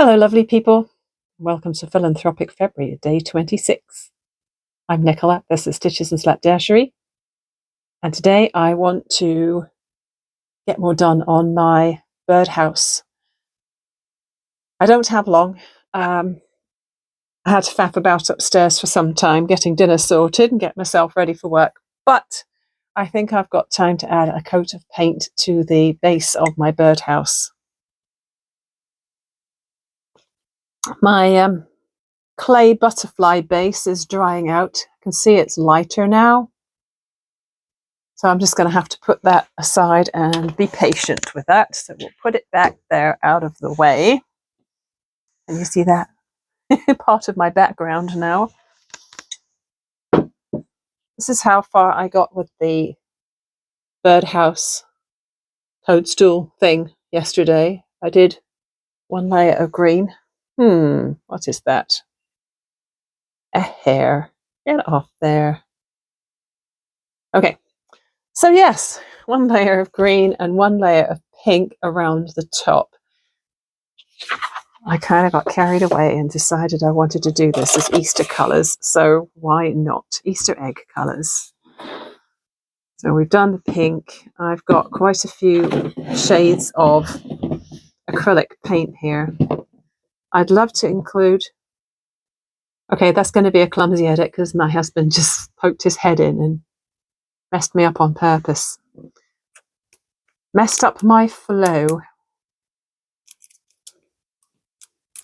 Hello, lovely people. Welcome to Philanthropic February, day 26. I'm Nicolette. This is Stitches and Slapdashery. And today I want to get more done on my birdhouse. I don't have long. I had to faff about upstairs for some time, getting dinner sorted and get myself ready for work. But I think I've got time to add a coat of paint to the base of my birdhouse. My clay butterfly base is drying out. I can see it's lighter now. So I'm just going to have to put that aside and be patient with that. So we'll put it back there out of the way. And you see that part of my background now. This is how far I got with the birdhouse toadstool thing yesterday. I did one layer of green. What is that? A hair. Get off there. Okay. So yes, one layer of green and one layer of pink around the top. I kind of got carried away and decided I wanted to do this as Easter colours, so why not? Easter egg colours. So we've done the pink. I've got quite a few shades of acrylic paint here. I'd love to include... Okay, that's going to be a clumsy edit because my husband just poked his head in and messed me up on purpose. Messed up my flow.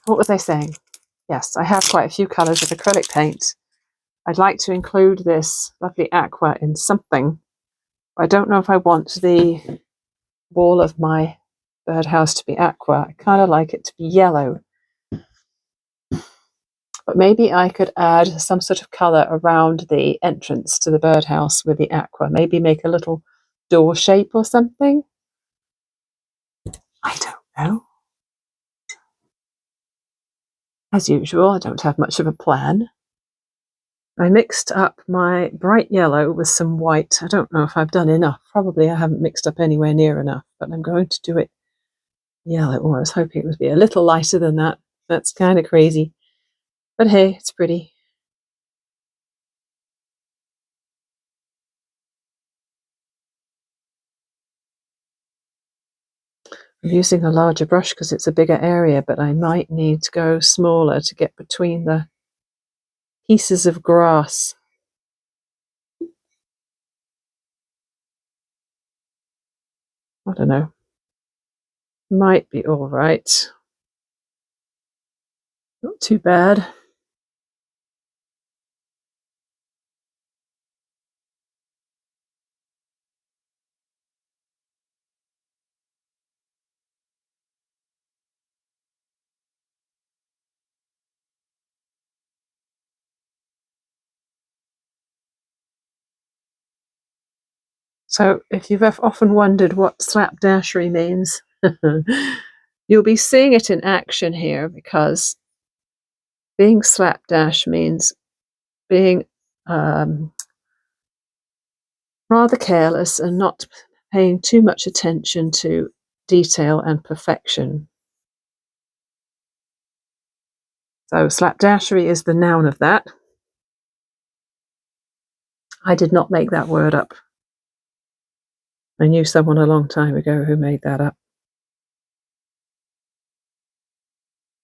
What was I saying? Yes, I have quite a few colours of acrylic paint. I'd like to include this lovely aqua in something. I don't know if I want the wall of my birdhouse to be aqua. I kind of like it to be yellow. But maybe I could add some sort of colour around the entrance to the birdhouse with the aqua. Maybe make a little door shape or something. I don't know. As usual, I don't have much of a plan. I mixed up my bright yellow with some white. I don't know if I've done enough. Probably I haven't mixed up anywhere near enough, but I'm going to do it yellow. Oh, I was hoping it would be a little lighter than that. That's kind of crazy. But hey, it's pretty. I'm using a larger brush because it's a bigger area, but I might need to go smaller to get between the pieces of grass. I don't know. Might be all right. Not too bad. So if you've often wondered what slapdashery means, you'll be seeing it in action here, because being slapdash means being rather careless and not paying too much attention to detail and perfection. So slapdashery is the noun of that. I did not make that word up. I knew someone a long time ago who made that up.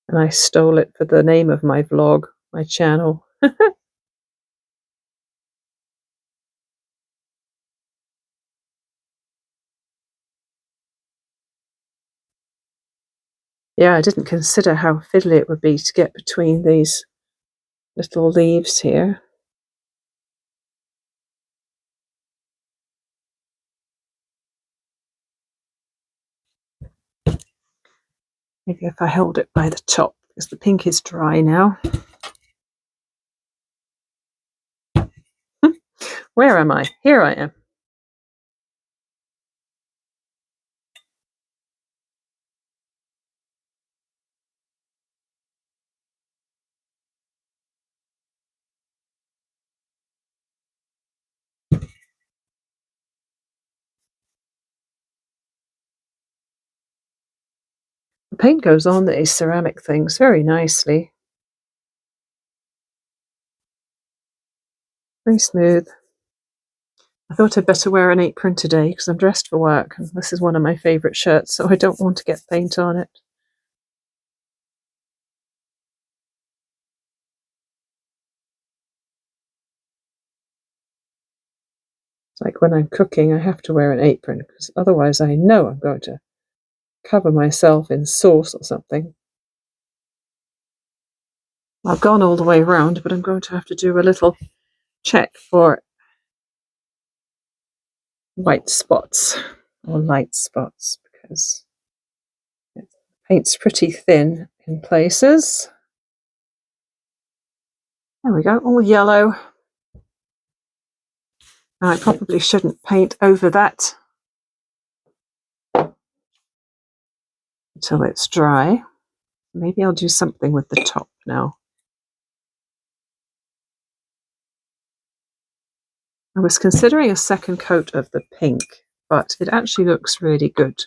And I stole it for the name of my vlog, my channel. Yeah, I didn't consider how fiddly it would be to get between these little leaves here. Maybe if I hold it by the top, because the pink is dry now. Where am I? Here I am. paint goes on these ceramic things very nicely. Very smooth. I thought I'd better wear an apron today because I'm dressed for work, and this is one of my favourite shirts, so I don't want to get paint on it. It's like when I'm cooking, I have to wear an apron because otherwise I know I'm going to cover myself in sauce or something. I've gone all the way around, but I'm going to have to do a little check for white spots or light spots because the paint's pretty thin in places. There we go, all yellow. Now, I probably shouldn't paint over that until it's dry. Maybe I'll do something with the top now. I was considering a second coat of the pink, but it actually looks really good.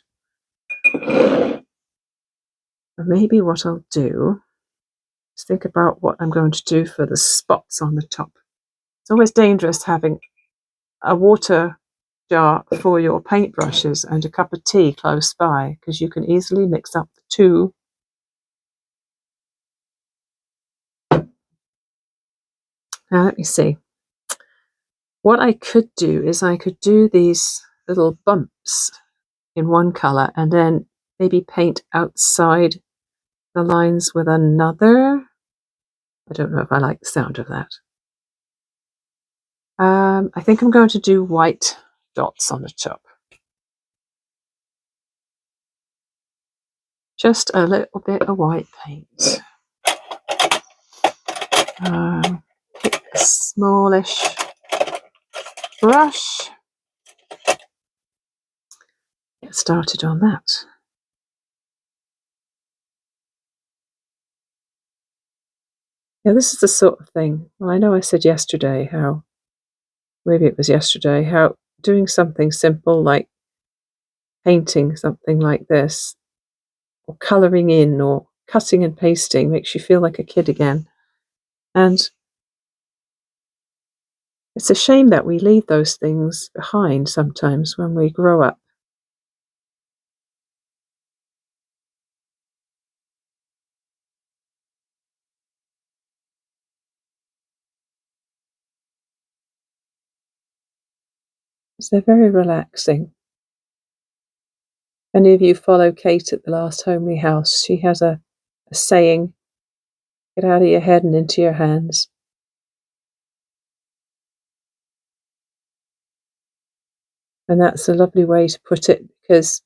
Maybe what I'll do is think about what I'm going to do for the spots on the top. It's always dangerous having a water jar for your paintbrushes and a cup of tea close by because you can easily mix up the two. Now let me see. What I could do is I could do these little bumps in one colour and then maybe paint outside the lines with another. I don't know if I like the sound of that. I think I'm going to do white dots on the top. Just a little bit of white paint. Pick a smallish brush. Get started on that. Yeah, this is the sort of thing. Well, I know I said yesterday how, maybe it was yesterday, how doing something simple like painting something like this, or colouring in, or cutting and pasting makes you feel like a kid again. And it's a shame that we leave those things behind sometimes when we grow up. Because they're very relaxing. Any of you follow Kate at the Last Homely House? She has a saying, get out of your head and into your hands. And that's a lovely way to put it, because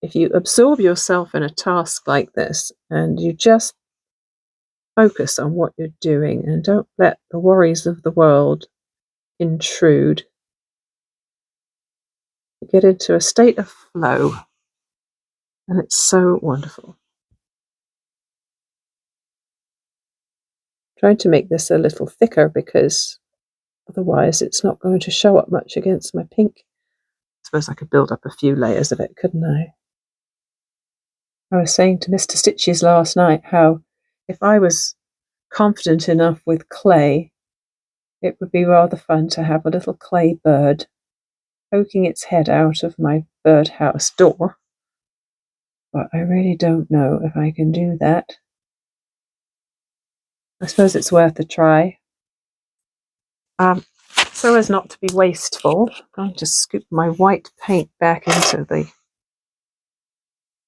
if you absorb yourself in a task like this and you just focus on what you're doing and don't let the worries of the world intrude, you get into a state of flow, and it's so wonderful. I'm trying to make this a little thicker because otherwise it's not going to show up much against my pink. I suppose I could build up a few layers of it, couldn't I? I was saying to Mr. Stitches last night how if I was confident enough with clay, it would be rather fun to have a little clay bird poking its head out of my birdhouse door. But I really don't know if I can do that. I suppose it's worth a try. So as not to be wasteful, I'm going to scoop my white paint back into the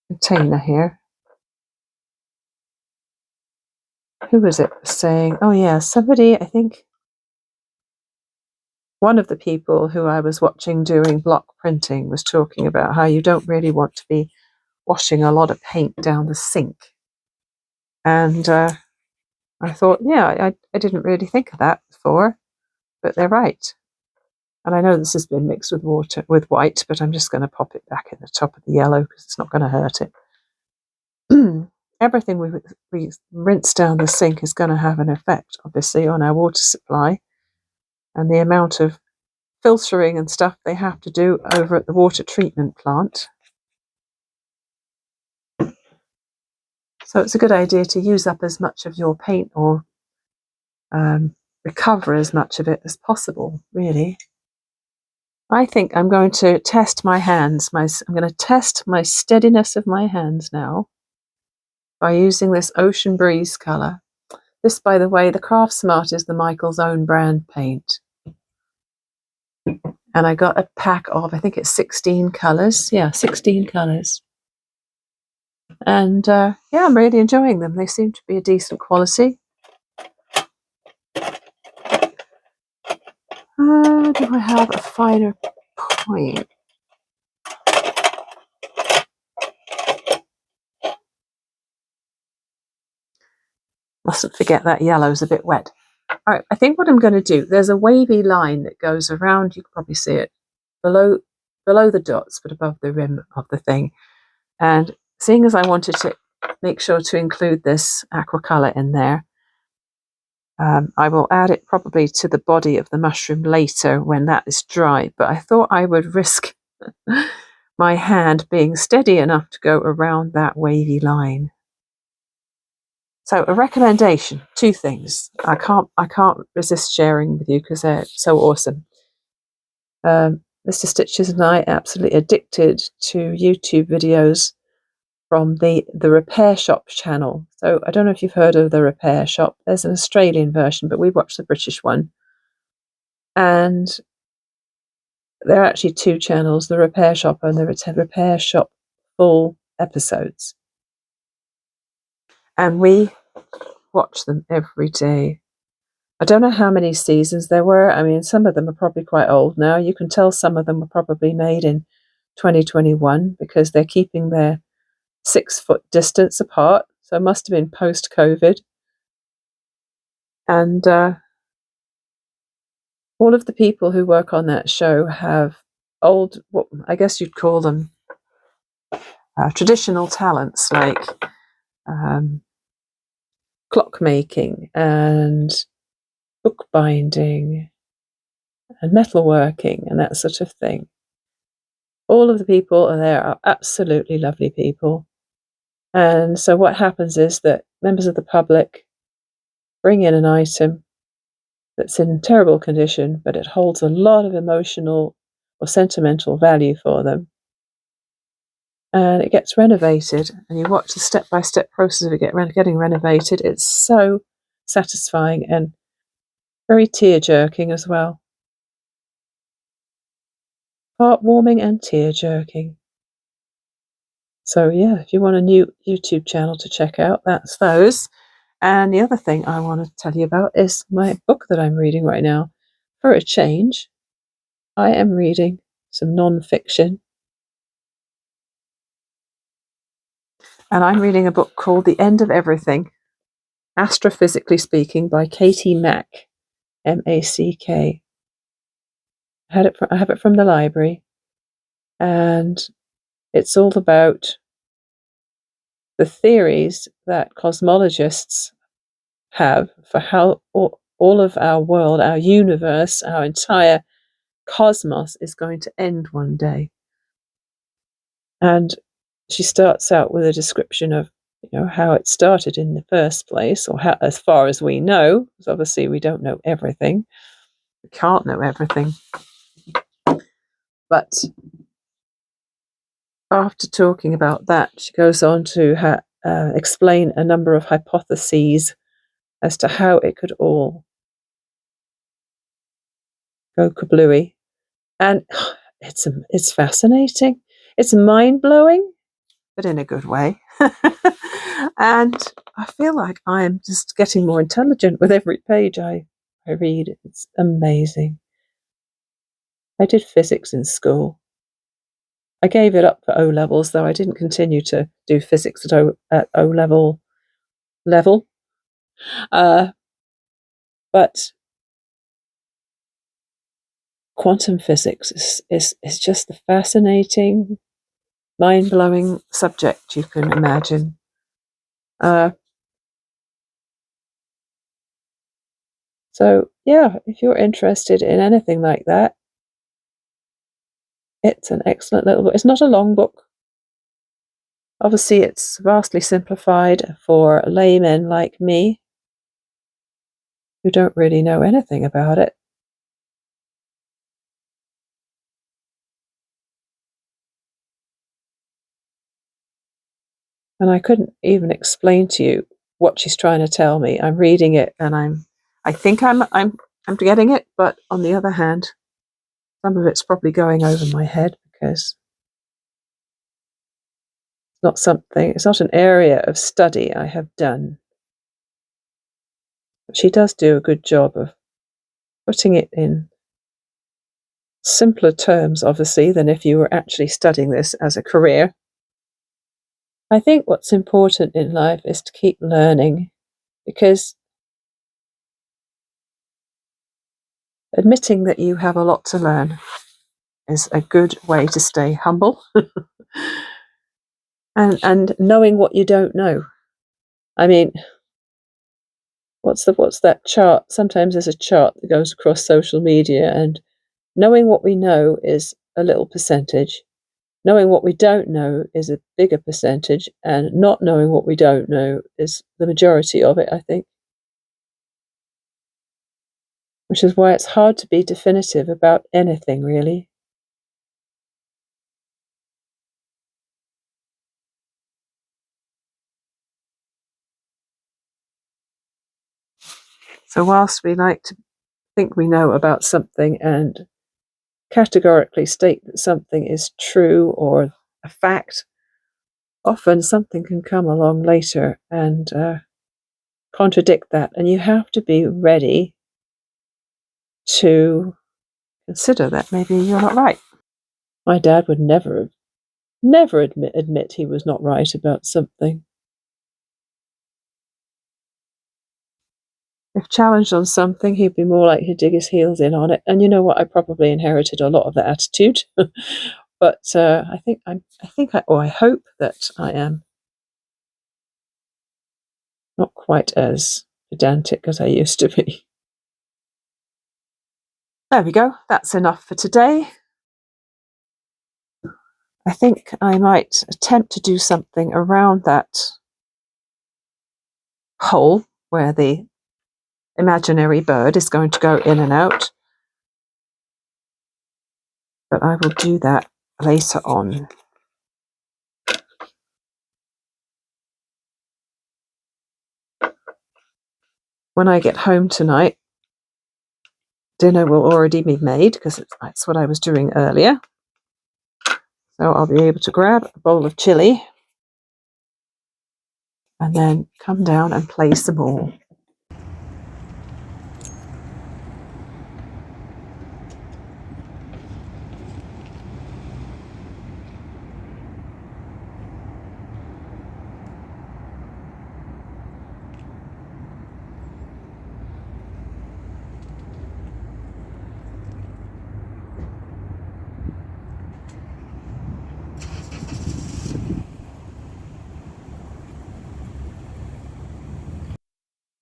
container here. Who was it saying? Oh yeah, somebody, I think one of the people who I was watching doing block printing was talking about how you don't really want to be washing a lot of paint down the sink. And I thought, yeah, I didn't really think of that before, but they're right. And I know this has been mixed with white, but I'm just going to pop it back in the top of the yellow because it's not going to hurt it. Everything we rinse down the sink is going to have an effect, obviously, on our water supply and the amount of filtering and stuff they have to do over at the water treatment plant. So it's a good idea to use up as much of your paint or recover as much of it as possible, really. I think I'm going to test my hands. I'm going to test my steadiness of my hands now by using this Ocean Breeze colour. This, by the way, the Craft Smart is the Michael's own brand paint. And I got a pack of, I think it's 16 colours. Yeah, 16 colours. And yeah, I'm really enjoying them. They seem to be a decent quality. Do I have a finer point? Mustn't forget that yellow's a bit wet. All right, I think what I'm going to do, there's a wavy line that goes around, you can probably see it, below the dots, but above the rim of the thing. And seeing as I wanted to make sure to include this aqua colour in there, I will add it probably to the body of the mushroom later when that is dry, but I thought I would risk my hand being steady enough to go around that wavy line. So a recommendation, 2 things. I can't resist sharing with you because they're so awesome. Mr. Stitches and I are absolutely addicted to YouTube videos from the Repair Shop channel. So I don't know if you've heard of the Repair Shop. There's an Australian version, but we watch the British one. And there are actually 2 channels, the Repair Shop and the Repair Shop full episodes. And we watch them every day. I don't know how many seasons there were. I mean, some of them are probably quite old now. You can tell some of them were probably made in 2021 because they're keeping their 6-foot distance apart. So it must have been post-COVID. And all of the people who work on that show have old, what I guess you'd call them traditional talents, like clockmaking and bookbinding and metalworking and that sort of thing. All of the people there are absolutely lovely people. And so what happens is that members of the public bring in an item that's in terrible condition, but it holds a lot of emotional or sentimental value for them. And it gets renovated, and you watch the step-by-step process of it getting renovated. It's so satisfying and very tear-jerking as well. Heartwarming and tear-jerking. So yeah, if you want a new YouTube channel to check out, that's those. And the other thing I want to tell you about is my book that I'm reading right now. For a change, I am reading some non-fiction. And I'm reading a book called The End of Everything, Astrophysically Speaking, by Katie Mack, M-A-C-K. I have it from the library, and it's all about the theories that cosmologists have for how all of our world, our universe, our entire cosmos is going to end one day. And she starts out with a description of, how it started in the first place, or how, as far as we know, because obviously we don't know everything. We can't know everything. But after talking about that, she goes on to explain a number of hypotheses as to how it could all go kablooey. And it's fascinating. It's mind-blowing, but in a good way. And I feel like I'm just getting more intelligent with every page I read. It's amazing. I did physics in school. I gave it up for O-levels, though I didn't continue to do physics at O-level. But quantum physics is just the fascinating, mind-blowing subject you can imagine. So yeah, if you're interested in anything like that, it's an excellent little book. It's not a long book. Obviously, it's vastly simplified for laymen like me who don't really know anything about it. And I couldn't even explain to you what she's trying to tell me. I'm reading it and I think I'm getting it, but on the other hand, some of it's probably going over my head because it's not an area of study I have done. But she does do a good job of putting it in simpler terms, obviously, than if you were actually studying this as a career. I think what's important in life is to keep learning, because admitting that you have a lot to learn is a good way to stay humble and knowing what you don't know. I mean, what's that chart? Sometimes there's a chart that goes across social media, and knowing what we know is a little percentage. Knowing what we don't know is a bigger percentage, and not knowing what we don't know is the majority of it, I think. Which is why it's hard to be definitive about anything, really. So whilst we like to think we know about something and categorically state that something is true or a fact, often something can come along later and contradict that, and you have to be ready to consider that maybe you're not right. My dad would never admit he was not right about something. If challenged on something, he'd be more likely to dig his heels in on it. And you know what? I probably inherited a lot of that attitude. But I hope that I am not quite as pedantic as I used to be. There we go. That's enough for today. I think I might attempt to do something around that hole where the imaginary bird is going to go in and out. But I will do that later on. When I get home tonight, dinner will already be made because that's what I was doing earlier. So I'll be able to grab a bowl of chili and then come down and play some more.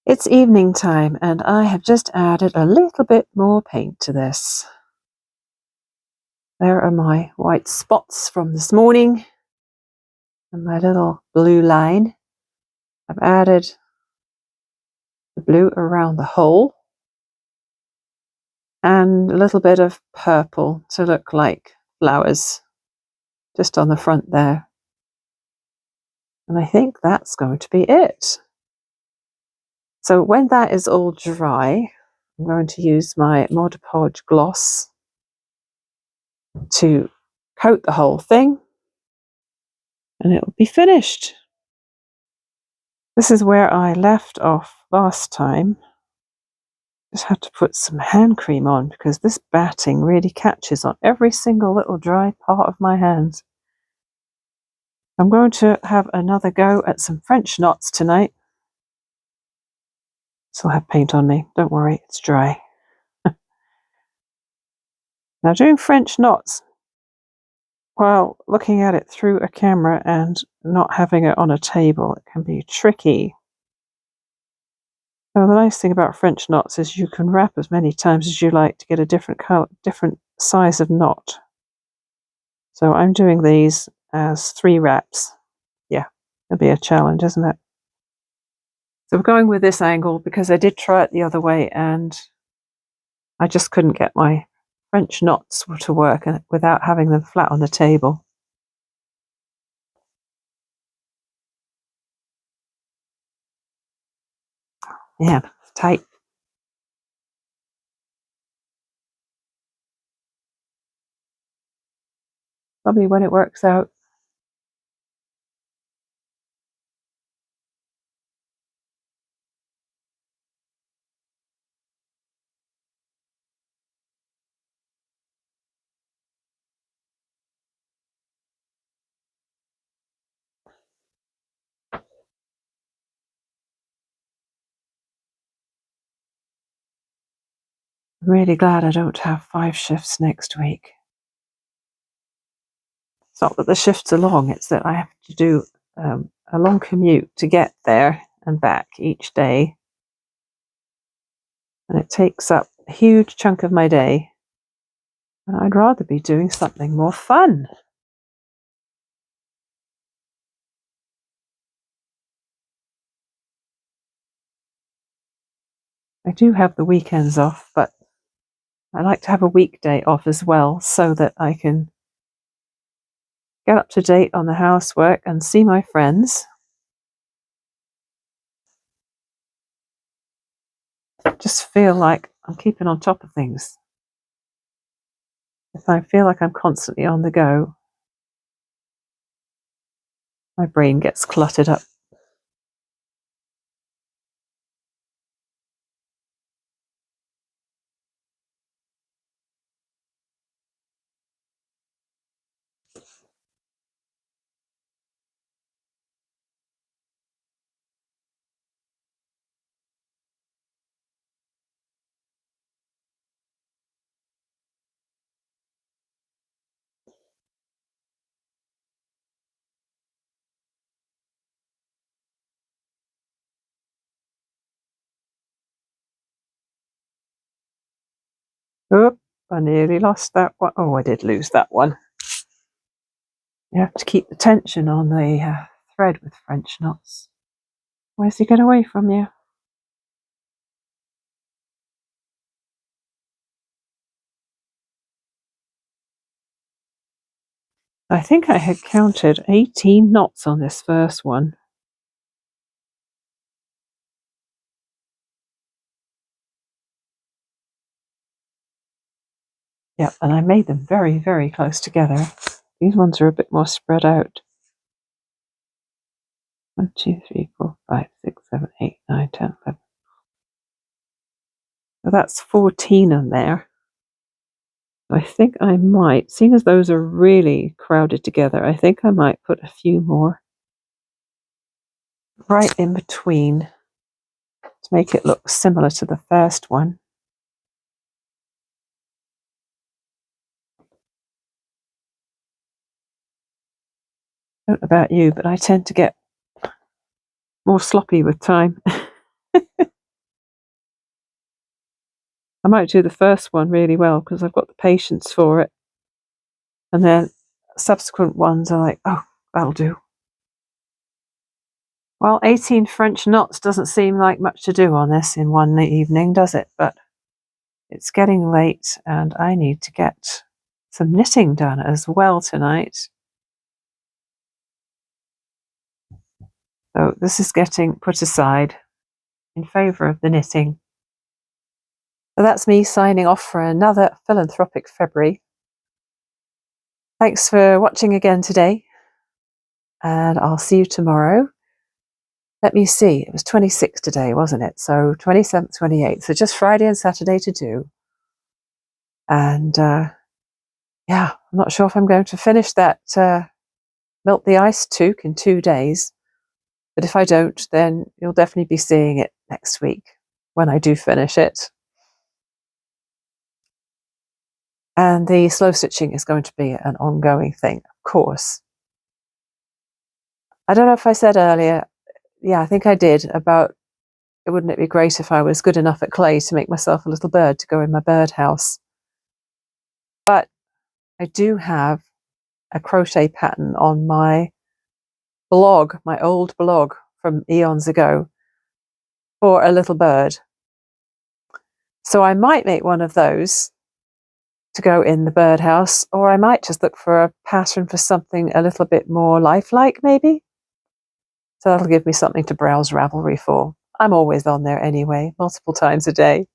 It's evening time and I have just added a little bit more paint to this. There are my white spots from this morning and my little blue line. I've added the blue around the hole and a little bit of purple to look like flowers just on the front there. And I think that's going to be it. So when that is all dry, I'm going to use my Mod Podge gloss to coat the whole thing and it will be finished. This is where I left off last time. Just had to put some hand cream on because this batting really catches on every single little dry part of my hands. I'm going to have another go at some French knots tonight. Still have paint on me, don't worry, it's dry. Now doing French knots while looking at it through a camera and not having it on a table, it can be tricky. So the nice thing about French knots is you can wrap as many times as you like to get a different color, different size of knot. So I'm doing these as 3 wraps. It'll be a challenge, isn't it? So we're going with this angle because I did try it the other way and I just couldn't get my French knots to work without having them flat on the table. Yeah, it's tight. Probably when it works out. I'm really glad I don't have 5 shifts next week. It's not that the shifts are long, it's that I have to do a long commute to get there and back each day. And it takes up a huge chunk of my day. And I'd rather be doing something more fun. I do have the weekends off, but I like to have a weekday off as well so that I can get up to date on the housework and see my friends. Just feel like I'm keeping on top of things. If I feel like I'm constantly on the go, my brain gets cluttered up. Oop, I nearly lost that one. Oh, I did lose that one. You have to keep the tension on the thread with French knots. Where's he get away from you? I think I had counted 18 knots on this first one. Yep, and I made them very, very close together. These ones are a bit more spread out. 1, 2, 3, 4, 5, 6, 7, 8, 9, 10, 11. So that's 14 in there. I think I might, seeing as those are really crowded together, I think I might put a few more right in between to make it look similar to the first one. I don't know about you, but I tend to get more sloppy with time. I might do the first one really well because I've got the patience for it. And then subsequent ones are like, oh, that'll do. Well, 18 French knots doesn't seem like much to do on this in one evening, does it? But it's getting late and I need to get some knitting done as well tonight. So this is getting put aside in favour of the knitting. So that's me signing off for another Philanthropic February. Thanks for watching again today, and I'll see you tomorrow. Let me see, it was 26 today, wasn't it? So 27th, 28th, so just Friday and Saturday to do. And yeah, I'm not sure if I'm going to finish that Melt the ICE Toque in 2 days. But if I don't, then you'll definitely be seeing it next week when I do finish it. And the slow stitching is going to be an ongoing thing, of course. I don't know if I said earlier, yeah, I think I did, about wouldn't it be great if I was good enough at clay to make myself a little bird to go in my birdhouse. But I do have a crochet pattern on my blog, my old blog from eons ago, for a little bird. So I might make one of those to go in the birdhouse, or I might just look for a pattern for something a little bit more lifelike, maybe. So that'll give me something to browse Ravelry for. I'm always on there anyway, multiple times a day.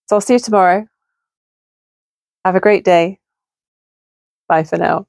So I'll see you tomorrow. Have a great day. Bye for now.